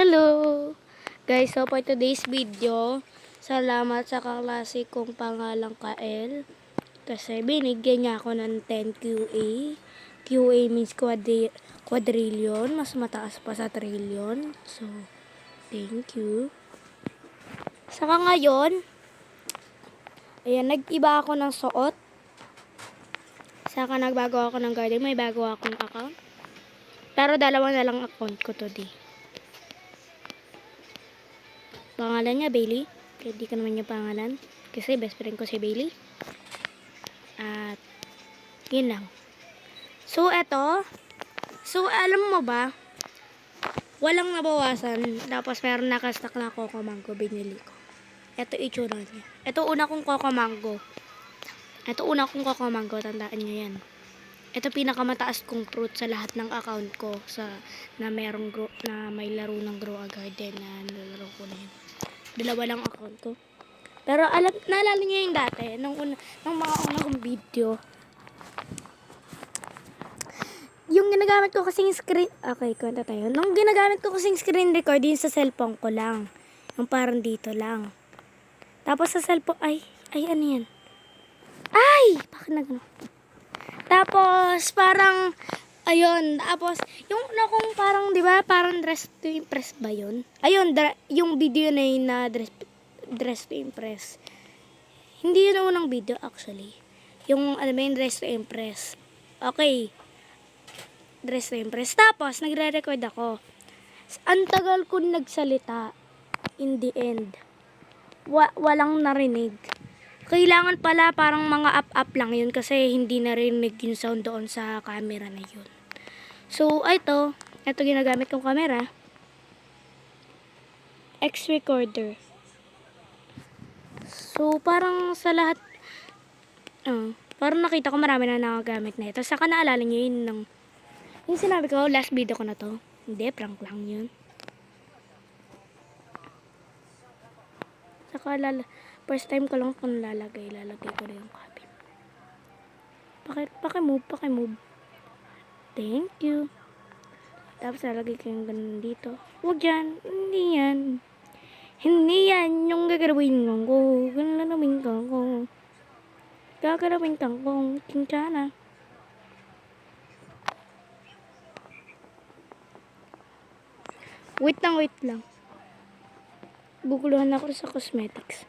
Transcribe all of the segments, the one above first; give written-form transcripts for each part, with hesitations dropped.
Hello! Guys, so for today's video, salamat sa kaklase kong pangalang Kael. Kasi binigyan niya ako ng 10 QA. QA means quadrillion. Mas mataas pa sa trillion. So, thank you. Saka ngayon, ayan, nag-iba ako ng suot. Saka nagbago ako ng garden. May bago akong account. Pero dalawa na lang account ko today. Pangalan niya Bailey. Pwede ka naman yung pangalan. Kasi best friend ko si Bailey. At yun lang. So eto. So alam mo ba? Walang nabawasan. Tapos meron nakastock na Coco Mango. Binili ko. Eto itsura niya. Eto una kong Coco Mango. Tandaan niyo yan. Ito pinakamataas kong fruit sa lahat ng account ko na may laro ng Grow a Garden na nilalaro ko na yun. Dalawa lang account ko. Pero naalala niyo yung dati nung mga una kong video. Yung ginagamit ko kasing screen, okay, kwenta tayo. Nung ginagamit ko kasing screen record yung sa cellphone ko lang. Yung parang dito lang. Tapos sa cellphone, ay ano yan? Ay! Bakit na gano'n? Tapos, parang, ayun, tapos, yung una kong parang, di ba, parang Dress to Impress ba yun? Ayun, yung video na yun na Dress to Impress. Hindi yun ang unang video, actually. Yung, ano ba yung Dress to Impress. Okay. Dress to Impress. Tapos, nagre-record ako. Ang tagal ko nagsalita, in the end. Walang narinig. Kailangan pala parang mga up-up lang yun kasi hindi narinig yung sound doon sa camera na yun. So, ito ginagamit kong camera. X-recorder. So, parang sa lahat, parang nakita ko marami na nakagamit na ito. Saka naalala nyo yun yung sinabi ko, last video ko na to. Hindi, prank lang yun. Saka first time ko lang kung lalagay ko na yung cabin. Pakimove. Thank you. Tapos lalagay ko yung ganun dito. Huwag yan. Hindi yan yung gagawin ko. Gagawin kong kintsana. Wait lang. Guguluhan ako sa cosmetics.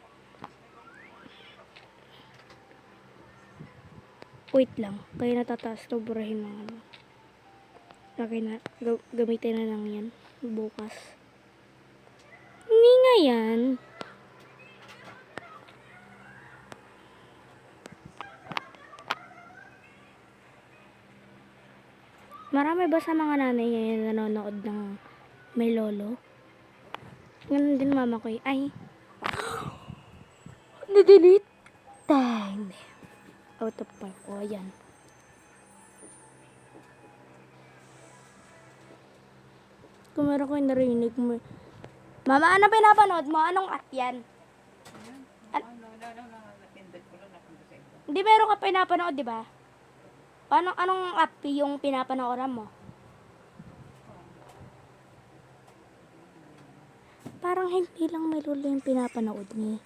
Wait lang. Kaya natataas to burahin ng ano. Okay na. Gamitin na lang yan. Bukas. Hindi nga yan. Marami ba sa mga nanay ngayon nanonood ng may lolo? Ganun din mama ko. Ay. Na-delete. Time. Out of park. O, ayan. Kung meron ko yung narinig mo. Mama, ano pinapanood mo? Anong app yan? Hindi, meron ka pinapanood, di ba? Anong app yung pinapanooran mo? Parang hindi lang may lolo yung pinapanood niya.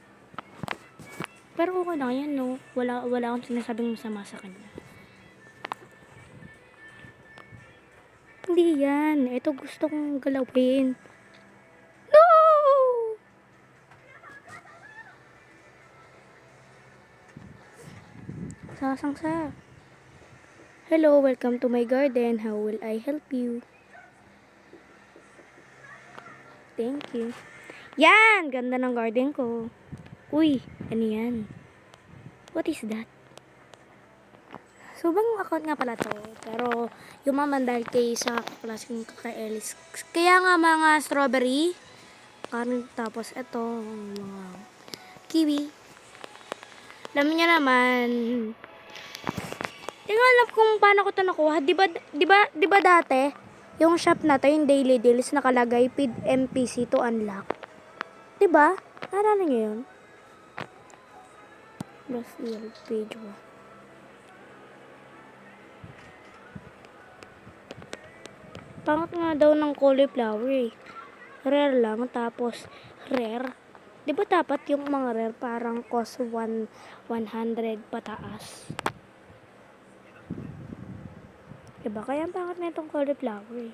Pero okay lang yan, no? Wala akong sinasabing masama sa kanya. Hindi yan. Ito gusto kong galawin. No! Sasangsa. Hello, welcome to my garden. How will I help you? Thank you. Yan! Ganda ng garden ko. Uy, ano yan? What is that? So, bang account nga pala to. Pero, yumaman dahil sa klaseng kaka-Elis. Kaya nga mga strawberry. Tapos, ito, mga kiwi. Alam niya naman. Hindi ko alam kung paano ko ito nakuha. Di ba dati, yung shop na to, yung daily deals, nakalagay feed MPC to unlock. Di ba? Naalala niyo yun? Last year, page 1. Pangat nga daw ng cauliflower eh. Rare lang, tapos rare. Di ba dapat yung mga rare parang cost 100 pataas? Diba? Kaya ang pangit na itong cauliflower eh.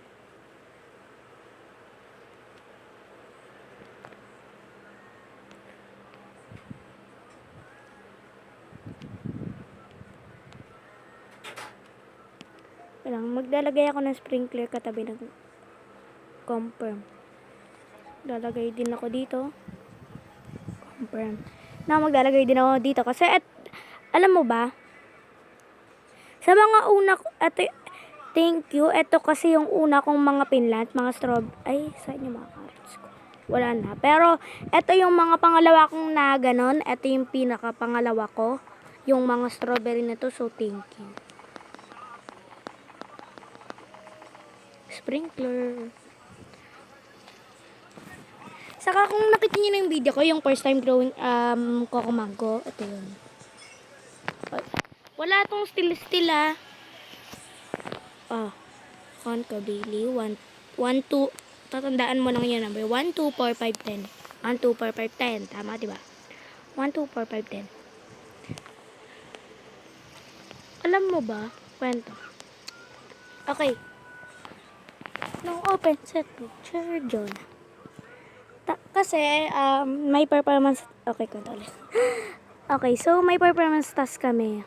Maglalagay ako ng sprinkler katabi ng confirm. Lalagay din ako dito. Confirm. Maglalagay din ako dito kasi alam mo ba? Sa mga una ko, thank you. Ito kasi yung una kong mga pinlant, mga ay, saan yung mga carrots ko? Wala na. Pero, ito yung mga pangalawa kong na ganon. Ito yung pinaka pangalawa ko. Yung mga strawberry na to, so thank you. Sprinkler. Saka kung nakita nyo na yung video ko, yung first time growing coco mango, ito yun. Wala tong still ah. Conco daily, 1, 2, tatandaan mo lang yung number, 1, 2, 4, 5, 10. 1, 2, 4, 5, 10. Tama, diba? 1, 2, 4, 5, 10. Alam mo ba? Kwento. Okay. Nung open set picture, John. Kasi, may performance, okay, kwento ulit. Okay, so may performance task kami.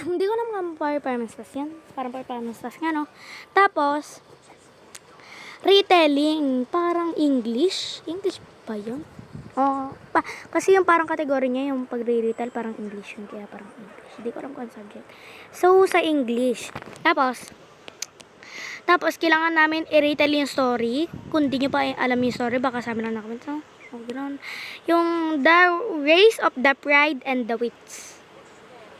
Hindi ko naman performance task yan. Parang performance task nga, no? Tapos, retelling, parang English. English ba yun? Kasi yung parang kategory niya, yung pagre-retail, parang English yun. Kaya parang English. Hindi ko alam kung subject. So, sa English. Tapos, kailangan namin i-retell yung story. Kung di nyo pa alam yung story, baka sabi lang nakamit. So, yung The Race of the Pride and the Wits.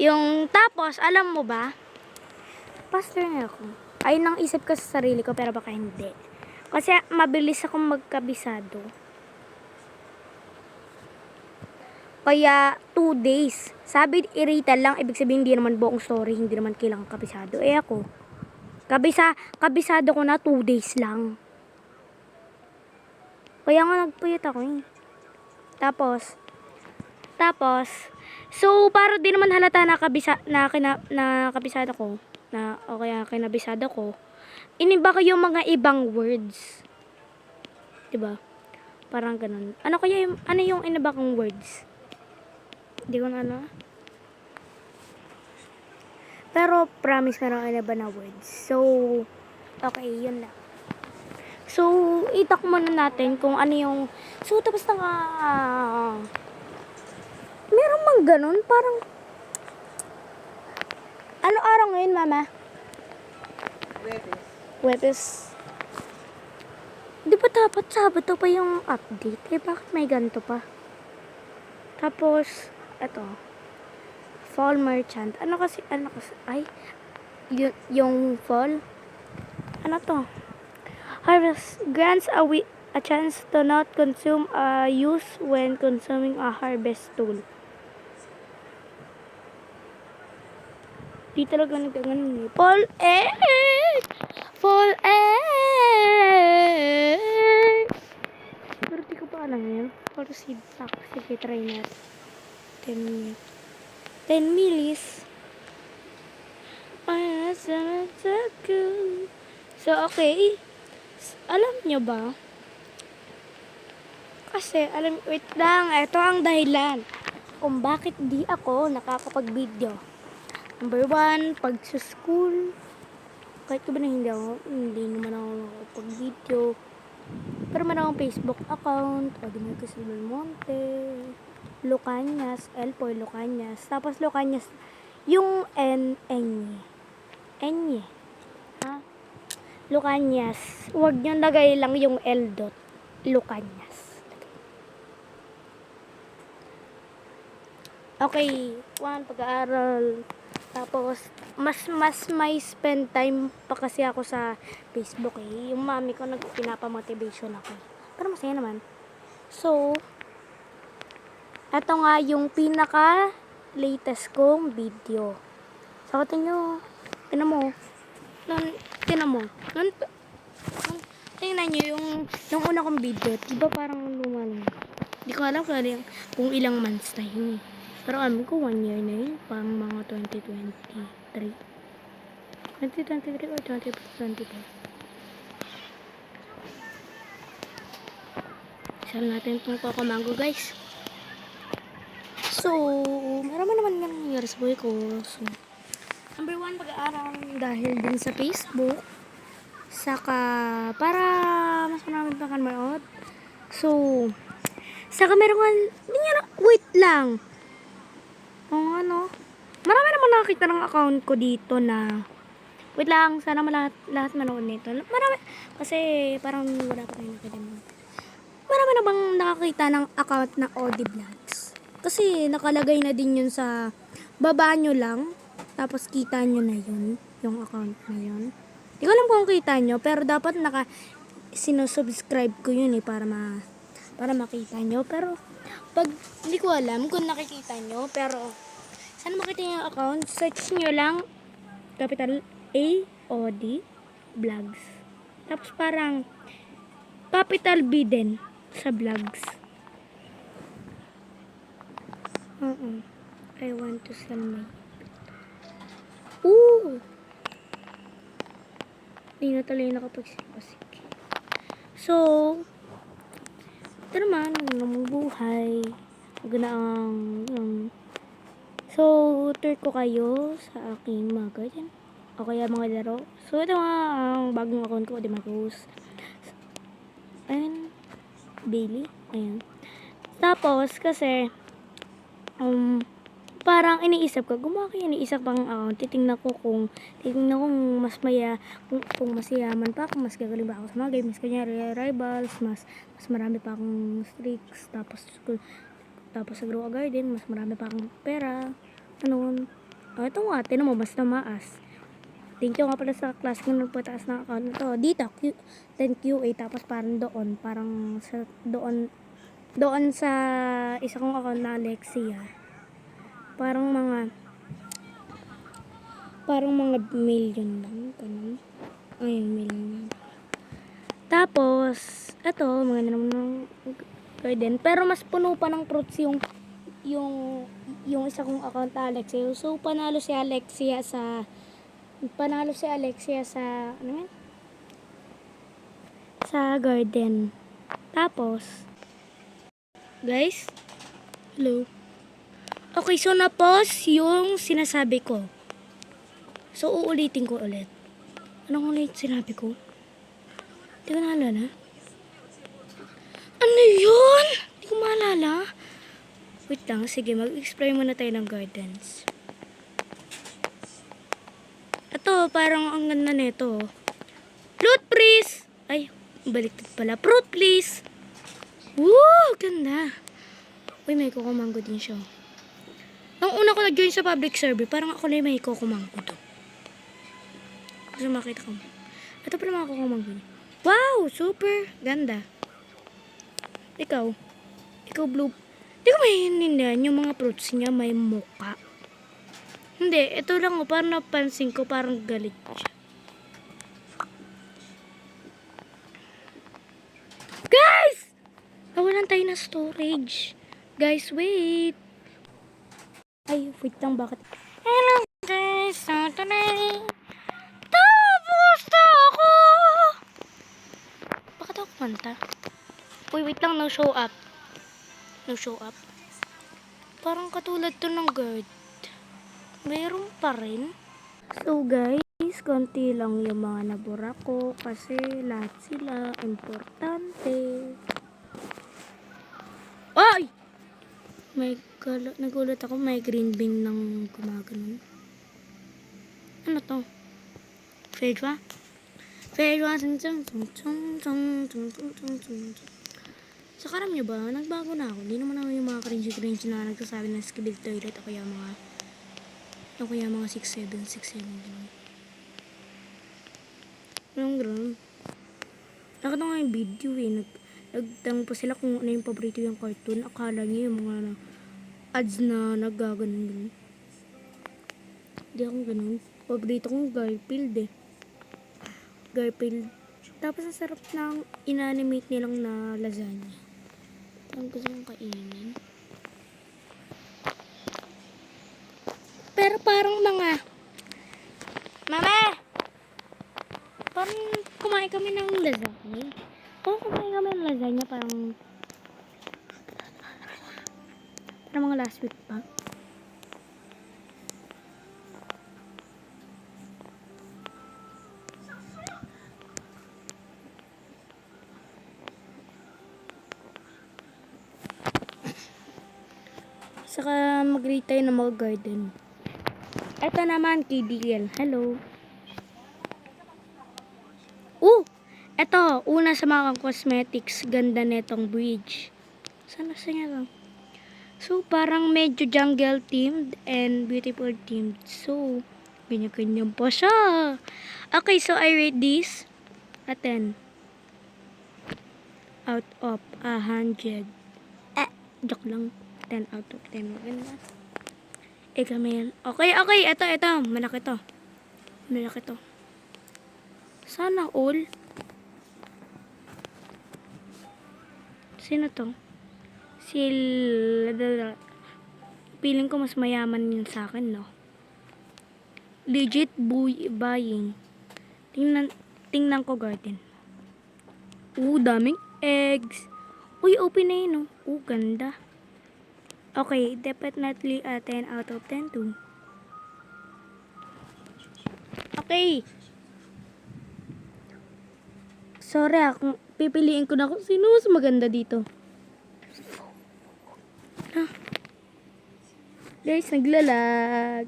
Yung tapos, alam mo ba? Pastor na ako. Ay, nang isip ko sa sarili ko, pero baka hindi. Kasi mabilis akong magkabisado. Kaya 2 days. Sabi, i-retell lang. Ibig sabihin, hindi naman buong story. Hindi naman kailangan kabisado. Ako. Kabisado ko na 2 days lang. Kaya nga nagpuyat ako eh. Tapos, so, para di naman halata na kabisado ko, o kaya kinabisado ko, iniba ko yung mga ibang words. Diba? Parang ganun. Ano yung iniba kong words? Hindi ko na ano. Pero, promise meron iniba na words. So, okay, yun lang. So, itak muna natin kung ano yung, so, tapos na nga, meron mang ganun, parang, ano araw ngayon, mama? Webes. Di ba dapat Sabado pa yung update? Bakit may ganito pa? Tapos, eto, fall merchant. Ano kasi, ay, yung fall, ano to? Harvest grants a chance to not consume a use when consuming a harvest tool. Di talaga nagkaganon eh. Fall pero di ko pa alam yun. For seed pack. Sige, try natin. 10 milis. So, okay. Alam nyo ba? Kasi, wait lang, ito ang dahilan kung bakit di ako nakakapag-video. Number 1, pag sa school, kahit ko ba na hindi naman ako nakakapag-video. Pero meron akong Facebook account, Odimir Casilon Monte, Lucanyas, Elpoy Lucanyas. Tapos Lucanyas, yung Enye. Ha? Lucanyas. Huwag nyo lagay lang yung L dot. Lucanyas. Okay. 1, pag-aaral. Tapos, mas may spend time pa kasi ako sa Facebook eh. Yung mami ko pinapa-motivation ako. Pero masaya naman. So, eto nga yung pinaka-latest kong video. So, tingnan mo. tingnan nyo yung una kong video. Diba parang lumalang. Hindi ko alam kung ilang months na yun. Pero alam ko 1 year na yun. Parang mga 2023. 2023 or 2024. Saan natin itong Cocomango guys. So, marami naman nangyayari sa buhay ko. So, number 1, pag-aaral dahil din sa Facebook. Saka, para mas marami pa kan manood. So, saka meron kan, wait lang. Marami naman nakakita ng account ko dito na, wait lang, sana lahat manood nito. Marami, kasi parang wala pa kayo nakita mo. Marami na bang nakakita ng account na OD Vlogs? Kasi nakalagay na din yun sa baba nyo lang. Tapos kita nyo na yun. Yung account na yun. Hindi ko alam kung kita nyo. Pero dapat sinusubscribe ko yun para makita nyo. Pero pag hindi ko alam kung nakikita nyo. Pero sana makita nyo yung account. Search nyo lang capital AOD Vlogs. Tapos parang capital B din sa vlogs. I want to sell my... Ooh! Hindi na tuloy nakapagsipasik. So, ito naman, ang buhay. So, tour ko kayo sa aking mga garden. O kaya mga laro. So, ito nga ang bagong account ko, Dimagos. Ayan. Daily. Ayan. Tapos, kasi, parang iniisip ko, gumawa kayo iniisip pang account. Titingnan ko kung mas kung mas yaman pa ako, mas gagaling ba ako sa mga game, mas kanyari rivals, mas marami pa akong streaks, tapos sa Grow a Garden, mas marami pa akong pera. Ito nga, tinan mo, mas namaas. Thank you nga pala sa class kung nagpataas ng account na to. Dito, 10 QA, tapos parang doon sa isa kong account na Alexia. Parang mga million lang. Ganun. Ayun, million. Tapos, ito, mga naman ng garden. Pero mas puno pa ng fruits yung isa kong account na Alexia. So, panalo si Alexia sa sa garden. Tapos, guys, hello. Okay, so na-pause yung sinasabi ko. So, uulitin ko ulit. Anong ulit sinabi ko? Hindi ko naalala. Ano yun? Hindi ko maalala. Wait lang, sige, mag-explore muna tayo ng gardens. Ito, parang ang ganda nito. Fruit please! Ay, baliktad pala. Fruit please! Woo! Ganda. Uy, may Cocomango din siya. Nung una ko nag-join sa public survey, parang ako na may Cocomango to. Kasi makita ko. Ito pala mga Cocomango niya. Wow! Super! Ganda. Ikaw blue. Di ko maintindihan yung mga fruits niya may muka. Hindi, ito lang parang napansin ko, parang galit siya. Guys! Nawalan tayo na storage. Guys, wait. Ay, wait lang, bakit? Hello guys, so today, tapos na ako. Bakit ako kumanta? Uy, wait lang, no show up. Parang katulad to ng guard. Mayroon pa rin. So guys, konti lang yung mga nabura ko kasi lahat sila importante. Ay! Nagulat ako, may green bean ng gumaganon. Ano to? Fedwa? So, karam nyo ba? Nagbago na ako. Hindi naman ako yung mga cringy na nagsasabi ng skibid toilet o kaya mga 6'7". Anong gano'n? Nakita nga yung video nagtanong pa sila kung ano yung paborito yung cartoon. Akala niyo yung mga ads na naggaganon. Hindi ako ganun. Paborito kong Garfield. Tapos ang sarap ng inanimate nilang na lasagna. Ang gusto kong kainin. Pero parang mga... Mama! Parang kumain kami ng lasagna. Oo, kumain kami ng lasagna parang mga last week pa. Saka mag-read tayo ng mga garden. Ito naman, KDL. Hello. Ito, una sa mga cosmetics, ganda netong bridge. Sana sa niya lang. So, parang medyo jungle themed and beautiful themed. So, ganyan-ganyan pa siya. Okay, so I rate this a 10 out of 100. Joke lang. 10 out of 10. Maganda. Camille. Okay. Ito. Malaki to. Sana all. Sino to? Feeling ko mas mayaman yun sa akin, no? Legit buying. Tingnan ko garden. Daming eggs. Open na yun, no? Ganda. Okay, definitely a 10 out of 10 too. Okay. Sorry, kung pipiliin ko na kung sino mas maganda dito. Guys, naglalag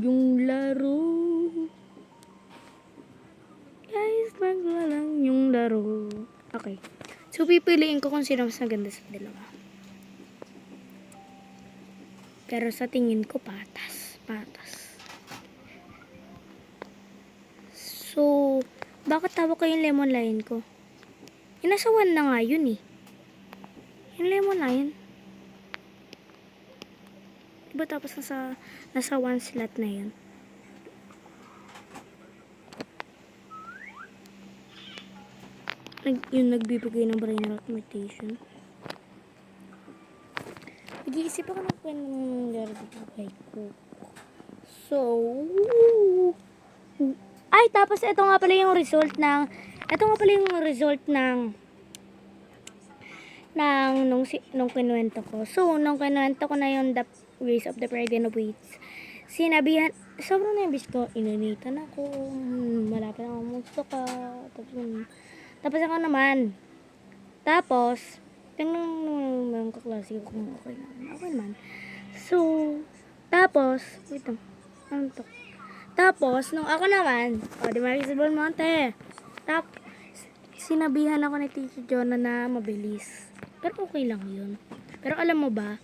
yung laro. Okay. So, pipiliin ko kung sino mas maganda sa dalawa. Pero sa tingin ko, patas. So, bakit tawa ko yung lemon lion ko? Nasa 1 na nga yun eh. Yung lemon lion. Diba tapos nasa 1 slot na yun? Yung nagbibigay ng brain rot mutation. Nag-iisip ako ng kay ko. So, tapos ito nga pala yung result ng nung kinuwento ko. So, nung kinuwento ko na yung The Race of the Pride and the Weights, sinabihan, sobrang nervous ko, inanitan ako, malapit ako magsuka, tapos ako naman. Tapos, tingnan nung kaklase ko kung okay naman. So, tapos, wait lang, ano to? Tapos, nung ako naman, di Maricel Monte. Tapos, sinabihan ako ni Teacher Jonah na mabilis. Pero okay lang yun. Pero alam mo ba,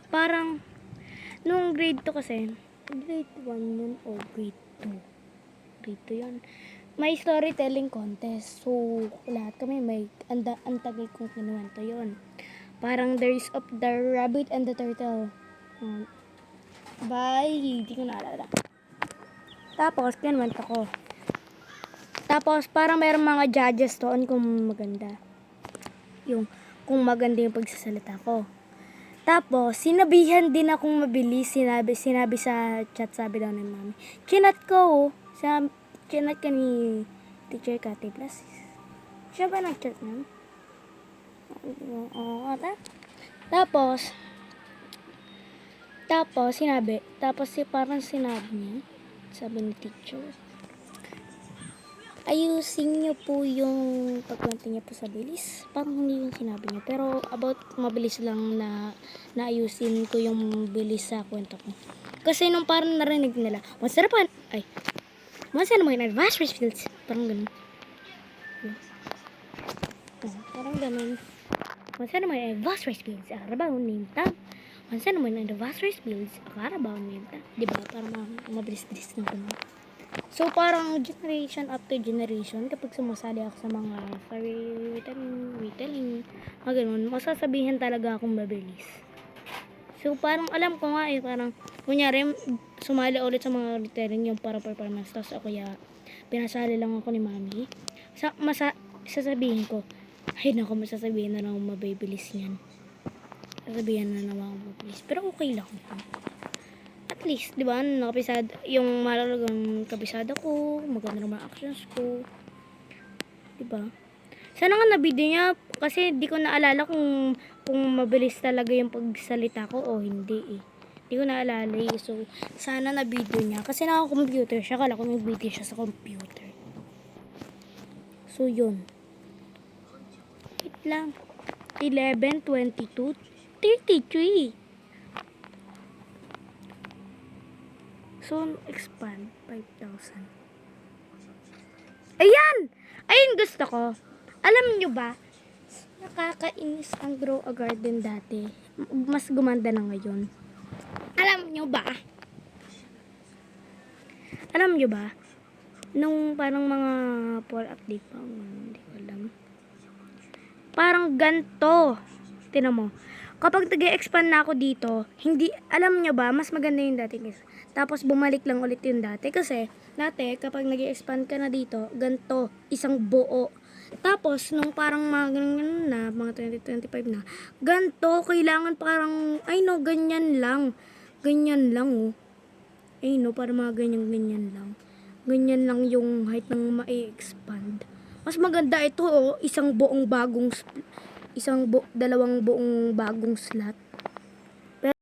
parang, nung grade 2 kasi, grade 1 yun o grade 2? Grade 2 yun. May storytelling contest. So, lahat kami may antagay kong kinuwento yun. Parang The Race of the Rabbit and the Turtle. Hindi ko naalala. Tapos, kinuwento ko. Tapos, parang mayroong mga judges doon kung maganda. Kung maganda yung pagsasalita ko. Tapos, sinabihan din akong mabilis. Sinabi sa chat, sabi daw ng mami. Chinat ko, chinat ka ni Teacher Kate Plus. Siya ba nag-chat na? Oo, parang sinabi niya, sabi ni teacher, ayusin niyo po yung pagkwento niya po sa bilis. Parang hindi yung sinabi niya. Pero about mabilis lang na naayusin ko yung bilis sa kwento ko. Kasi nung parang narinig nila, once naman yung advanced fields. Parang ganun. Parang ganun. Once naman yung advanced fields. Arabaw, name tag. Once naman yung advanced fields. Arabaw, name tag. Diba? Parang mabilis-bilis na ganun. So, parang generation after generation, kapag sumasali ako sa mga storytelling, mga ganun, masasabihin talaga akong mabilis. So, parang alam ko nga parang, kunyari, sumali ulit sa mga retailing yung para performance. Tapos ako pinasali lang ako ni mami. Sasabihin ko, ay naku, masasabihin na lang mabibilis niyan. Sasabihin na naman ako mabilis. Pero okay lang. At least, di ba, nakapisada, yung malalagang kabisada ko, maganda naman actions ko. Di ba? Sana nga na-video niya, kasi di ko naalala kung mabilis talaga yung pagsalita ko o hindi eh. Di ko naalala eh. So, sana na-video niya. Kasi naka-computer siya, kala ko may video siya sa computer. So, yun. Wait lang. 11, 22, 33. So, expand 5,000. Ayan! Ayun gusto ko. Alam nyo ba, nakakainis ang grow a garden dati. Mas gumanda na ngayon. Alam nyo ba? Alam nyo ba? Nung parang mga fall update pa, hindi ko alam. Parang ganto. Tinan mo. Kapag nag-expand na ako dito, hindi, alam nyo ba, mas maganda yung dati guys. Tapos bumalik lang ulit yung dati. Kasi, dati, kapag nag-expand ka na dito, ganto, isang buo. Tapos, nung parang mga ganyan na, mga 2025 na, ganto, kailangan parang, ay no, ganyan lang. Ganyan lang, oh. Ay no, parang mga ganyan lang. Ganyan lang yung height ng ma-expand. Mas maganda ito, oh, dalawang buong bagong slot.